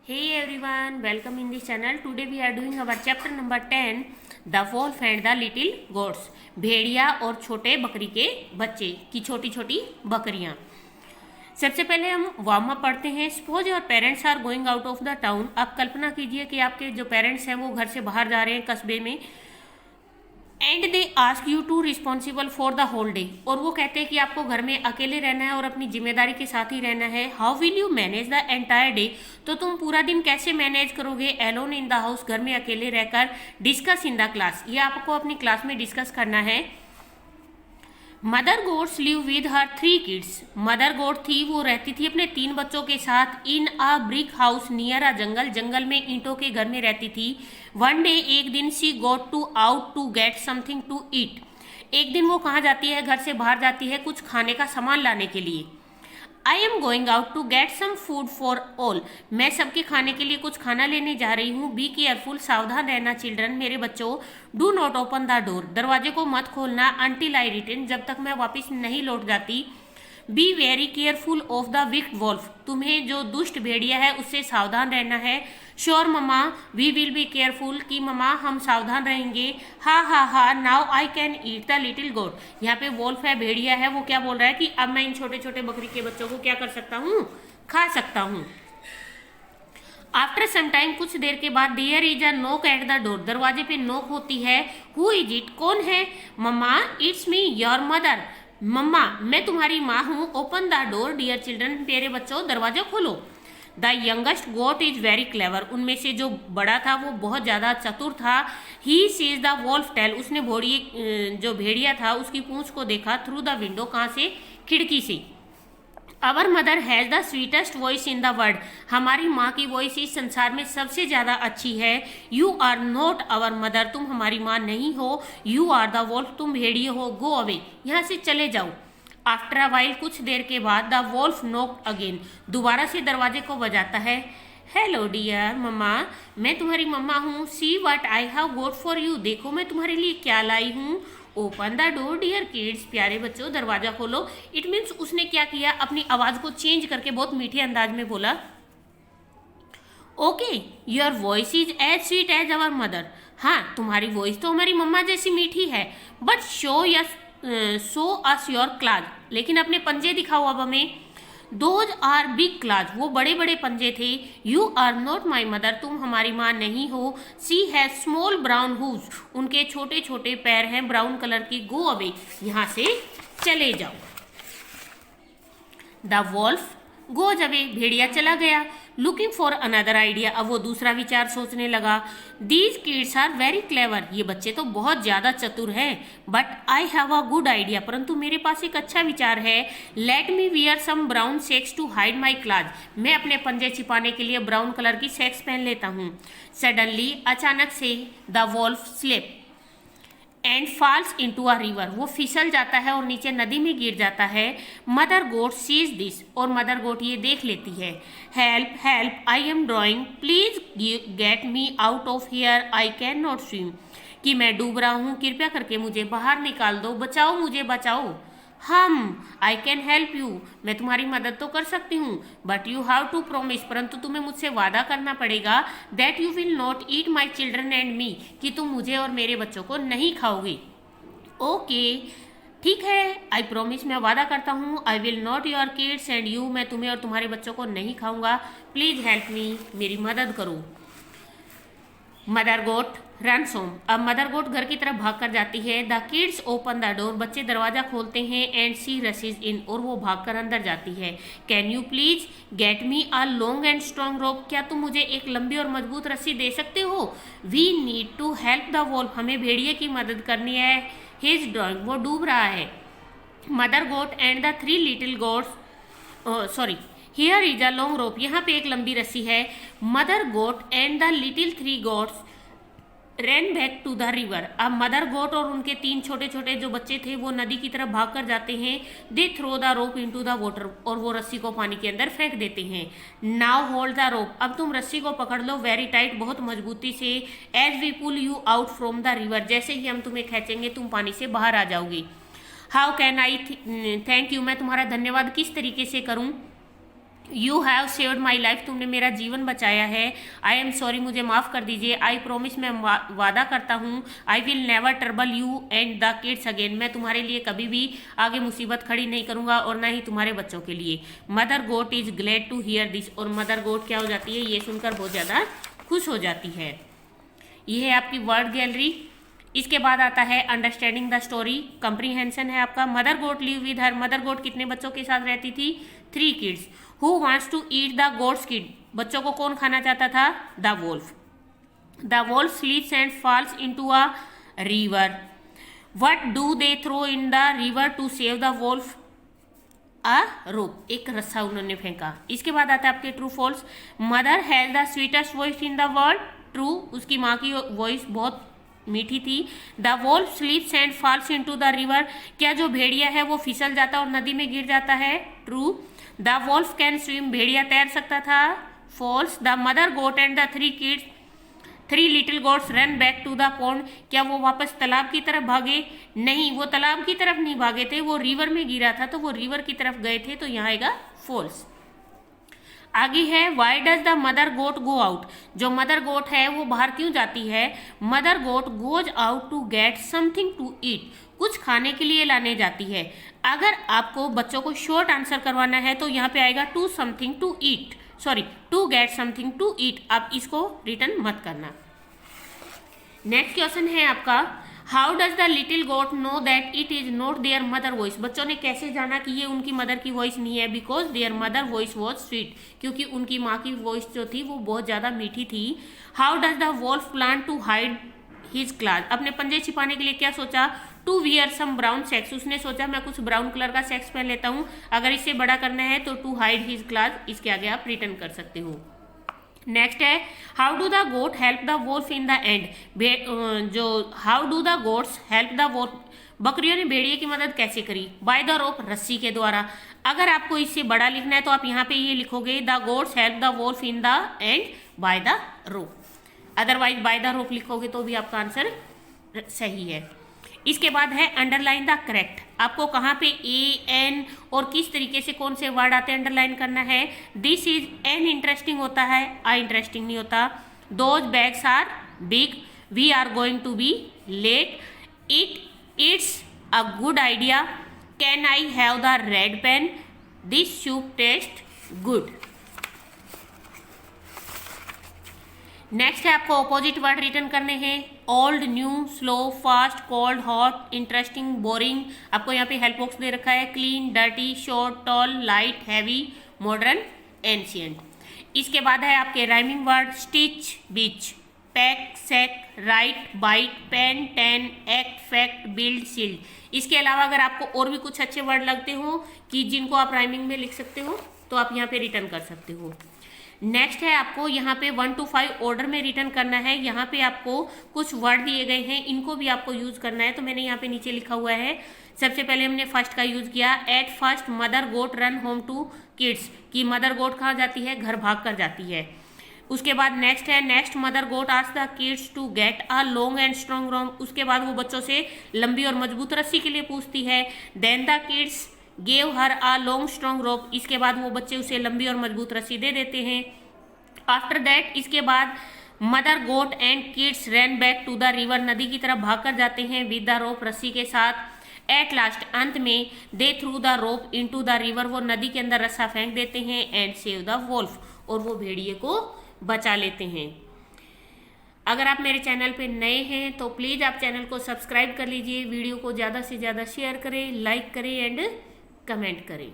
Hey everyone, welcome in this channel. Today we are doing our chapter number 10, The Wolf and the Little Goats. भेड़िया और छोटे बकरी के बच्चे की छोटी छोटी बकरियां। सबसे पहले हम वार्म अप पढ़ते हैं। Suppose your parents are going out of the town. आप कल्पना कीजिए कि आपके जो पेरेंट्स हैं वो घर से बाहर जा रहे हैं कस्बे में। And they ask you to responsible for the whole day. और वो कहते हैं कि आपको घर में अकेले रहना है और अपनी जिम्मेदारी के साथ ही रहना है। How will you manage the entire day. तो तुम पूरा दिन कैसे मैनेज करोगे एलोन इन द हाउस, घर में अकेले रहकर। डिस्कस इन द क्लास, ये आपको अपनी क्लास में डिस्कस करना है। Mother goats live with her 3 kids. Mother goat थी, वो रहती थी अपने 3 बच्चों के साथ। In a brick house near a jungle, जंगल में ईंटों के घर में रहती थी। वन डे, एक दिन, she goat to out to get something to eat. एक दिन वो कहाँ जाती है, घर से बाहर जाती है कुछ खाने का सामान लाने के लिए। I am going out to get some food for all. मैं सबके खाने के लिए कुछ खाना लेने जा रही हूँ। बी केयरफुल, सावधान रहना चिल्ड्रन, मेरे बच्चों। Do not open the door, दरवाजे को मत खोलना। अंटिल आई रिटर्न, जब तक मैं वापस नहीं लौट जाती। Be very careful of the wicked wolf, तुम्हें जो दुष्ट भेड़िया है उससे सावधान रहना है। Sure mama, we will be careful, कि ममा हम सावधान रहेंगे। हा हा हा, now I can eat the little goat. यहाँ पे वॉल्फ है, भेड़िया है, वो क्या बोल रहा है कि अब मैं इन छोटे छोटे बकरी के बच्चों को क्या कर सकता हूँ, खा सकता हूँ। आफ्टर सम टाइम, कुछ देर के बाद, there is a knock at the door, दरवाजे पे नॉक होती है। हु इज इट, कौन है। Mamma, it's me your mother, मम्मा मैं तुम्हारी माँ हूँ। Open the door dear children, प्यारे बच्चों दरवाजा खोलो। The youngest goat is very clever, उनमें से जो बड़ा था वो बहुत ज्यादा चतुर था। He sees the wolf tail, उसने जो भेड़िया था उसकी पूंछ को देखा। थ्रू द विंडो, कहाँ से, खिड़की से। Our mother has the sweetest voice in the world, हमारी माँ की वॉइस इस संसार में सबसे ज़्यादा अच्छी है। You are not our mother, तुम हमारी माँ नहीं हो। यू आर द वॉल्फ, तुम भेड़िए हो। गो अवे, यहाँ से चले जाओ। आफ्टर अ वाइल, कुछ देर के बाद, द वॉल्फ नॉक अगेन, दोबारा से दरवाजे को बजाता है। हेलो डियर मम्मा, मैं तुम्हारी मम्मा हूँ। See what I have got for you, देखो मैं तुम्हारे लिए क्या लाई हूँ। Open the door dear kids, प्यारे बच्चों दरवाजा खोलो। इट मीन्स उसने क्या किया, अपनी आवाज को चेंज करके बहुत मीठे अंदाज में बोला। Okay, your voice is as sweet as our mother, हाँ तुम्हारी वॉइस तो हमारी मम्मा जैसी मीठी है। But show us your claws, लेकिन अपने पंजे दिखाओ अब हमें। दोज आर बिग क्लाज, वो बड़े बड़े पंजे थे। You are not my mother, तुम हमारी माँ नहीं हो। She has small brown hooves, उनके छोटे छोटे पैर हैं ब्राउन कलर की। गो अवे, यहाँ से चले जाओ। द वॉल्फ गोज अवे, भेड़िया चला गया। लुकिंग फॉर अनदर आइडिया, अब वो दूसरा विचार सोचने लगा। These kids are very clever, ये बच्चे तो बहुत ज्यादा चतुर हैं। But I have a good idea, परंतु मेरे पास एक अच्छा विचार है। Let me wear some brown sacks to hide my claws, मैं अपने पंजे छिपाने के लिए ब्राउन कलर की सेक्स पहन लेता हूँ। सडनली, अचानक से, the wolf slip and falls into a river, वो फिसल जाता है और नीचे नदी में गिर जाता है। मदर गोट सीज दिस, और मदर गोट ये देख लेती है। Help help, I am drawing, please get me out of here, I can not swim, कि मैं डूब रहा हूँ, कृपया करके मुझे बाहर निकाल दो, बचाओ मुझे बचाओ। आई कैन हेल्प यू, मैं तुम्हारी मदद तो कर सकती हूँ। But you have to promise, परंतु तुम्हें मुझसे वादा करना पड़ेगा। That you will not eat my children and me, कि तुम मुझे और मेरे बच्चों को नहीं खाओगे। ओके, ठीक है, आई प्रोमिस, मैं वादा करता हूँ। I will not your kids and you, मैं तुम्हें और तुम्हारे बच्चों को नहीं खाऊंगा। प्लीज हेल्प मी, मेरी मदद करो। मदर गोट रन्स होम, अब मदर गोट घर की तरफ भागकर जाती है। The kids open the door, बच्चे दरवाजा खोलते हैं। एंड सी रसेज इन, और वो भागकर अंदर जाती है। Can you please get me a long and strong rope, क्या तुम मुझे एक लंबी और मजबूत रस्सी दे सकते हो। We need to help the wolf, हमें भेड़िए की मदद करनी है। हिज ड्रॉइंग, वो डूब रहा है। Mother goat and the 3 little goats, sorry, here is a long rope, यहाँ पे एक लंबी रस्सी है। Mother goat and the little 3 goats run back to the river, अब मदर गोट और उनके 3 छोटे छोटे जो बच्चे थे वो नदी की तरफ भाग कर जाते हैं। They throw the rope into the water, और वो रस्सी को पानी के अंदर फेंक देते हैं। नाउ होल्ड द रोप, अब तुम रस्सी को पकड़ लो वेरी टाइट, बहुत मजबूती से। As we pull you out from the river, जैसे ही हम तुम्हें खींचेंगे तुम पानी से बाहर आ जाओगी। How can I thank you, मैं तुम्हारा धन्यवाद किस तरीके से करूँ। You have saved my life, तुमने मेरा जीवन बचाया है। आई एम सॉरी, मुझे माफ़ कर दीजिए। आई प्रोमिस, मैं वादा करता हूँ। I will never trouble you and the kids again, मैं तुम्हारे लिए कभी भी आगे मुसीबत खड़ी नहीं करूँगा और ना ही तुम्हारे बच्चों के लिए। Mother goat is glad to hear this, और मदर गोट क्या हो जाती है, ये सुनकर बहुत ज़्यादा खुश हो जाती है। ये है आपकी वर्ड गैलरी। इसके बाद आता है अंडरस्टैंडिंग द स्टोरी, कंप्रीहेंशन है आपका। Mother goat live with her, mother goat कितने बच्चों के साथ रहती थी, 3 kids. Who wants to eat the goat's kid, बच्चों को कौन खाना चाहता था, the wolf. The wolf sleeps and falls into a river, what do they throw in the river to save the wolf, a rope, एक रस्सा उन्होंने फेंका। इसके बाद आता है आपके true false. Mother has the sweetest voice in the world, true, उसकी माँ की वॉइस बहुत मीठी थी। The wolf sleeps and falls into the river, क्या जो भेड़िया है वो फिसल जाता और नदी में गिर जाता है, true. The wolf can swim, भेड़िया तैर सकता था, false. The mother goat and the 3 little goats run back to the pond, क्या वो वापस तालाब की तरफ भागे, नहीं, वो तालाब की तरफ नहीं भागे थे, वो रिवर में गिरा था तो वो रिवर की तरफ गए थे, तो यहाँ आएगा फॉल्स। आगे है why does the mother goat go out, जो मदर गोट है वो बाहर क्यों जाती है, mother goat goes out to get something to eat, कुछ खाने के लिए लाने जाती है। अगर आपको बच्चों को शॉर्ट आंसर करवाना है तो यहाँ पे आएगा to something to eat, sorry to get something to eat, आप इसको रिटर्न मत करना। नेक्स्ट क्वेश्चन है आपका, how does the little goat know that it is not their mother voice, बच्चों ने कैसे जाना कि ये उनकी मदर की वॉइस नहीं है, because there mother voice was sweet, क्योंकि उनकी माँ की वॉइस जो थी वो बहुत ज़्यादा मीठी थी। How does the wolf plan to hide his claws, अपने पंजे छिपाने के लिए क्या सोचा, to wear some brown socks, उसने सोचा मैं कुछ ब्राउन कलर का सेक्स पहन लेता हूँ, अगर इससे बड़ा करना है तो टू हाइड हिज क्लास, इसके आगे आप रिटर्न कर सकते हो। नेक्स्ट है how do the goat help the wolf in the end, जो how do the goats help the wolf, बकरियों ने भेड़िए की मदद कैसे करी, बाय द रोप, रस्सी के द्वारा। अगर आपको इससे बड़ा लिखना है तो आप यहाँ पे ये लिखोगे the goats help the wolf in the and by the rope, otherwise by the rope लिखोगे तो भी आपका आंसर सही है। इसके बाद है अंडरलाइन द करेक्ट, आपको कहाँ पे ए एन और किस तरीके से कौन से वर्ड आते हैं अंडरलाइन करना है। दिस इज एन इंटरेस्टिंग होता है, आई इंटरेस्टिंग नहीं होता। Those bags are big, we are going to be late, it's a good idea, can I have the red pen, this soup taste good. Next है आपको opposite word return करने हैं, old, new, slow, fast, cold, hot, interesting, boring. आपको यहाँ पे help box दे रखा है, clean, dirty, short, tall, light, heavy, modern, ancient. इसके बाद है आपके rhyming word, stitch, beach, pack, सेक, right, bite, pen, ten, act, fact, build, sealed. इसके अलावा अगर आपको और भी कुछ अच्छे वर्ड लगते हो कि जिनको आप राइमिंग में लिख सकते हो तो आप यहाँ पे रिटर्न कर सकते हो। नेक्स्ट है आपको यहाँ पे 1 to 5 ऑर्डर में रिटर्न करना है। यहाँ पे आपको कुछ वर्ड दिए गए हैं, इनको भी आपको यूज करना है, तो मैंने यहाँ पे नीचे लिखा हुआ है। सबसे पहले हमने फर्स्ट का यूज किया, at first mother goat run home to kids, कि मदर गोट कहाँ जाती है, घर भाग कर जाती है। उसके बाद नेक्स्ट है, next mother goat asked the kids to get a long and strong rope, उसके बाद वो बच्चों से लंबी और मजबूत रस्सी के लिए पूछती है। Then the kids gave her a long strong rope, इसके बाद वो बच्चे उसे लंबी और मजबूत रस्सी दे देते हैं। आफ्टर दैट, इसके बाद mother goat and kids ran back to the river, नदी की तरफ भाग कर जाते हैं विद द रोप, रस्सी के साथ। एट लास्ट, अंत में, they threw the rope into the river, वो नदी के अंदर रस्सा फेंक देते हैं। एंड सेव द वोल्फ, और वो भेड़िए को बचा लेते हैं। अगर आप मेरे चैनल पे नए हैं तो प्लीज़ आप चैनल को सब्सक्राइब कर लीजिए, वीडियो को ज़्यादा से ज़्यादा शेयर करें, लाइक करें एंड कमेंट करें।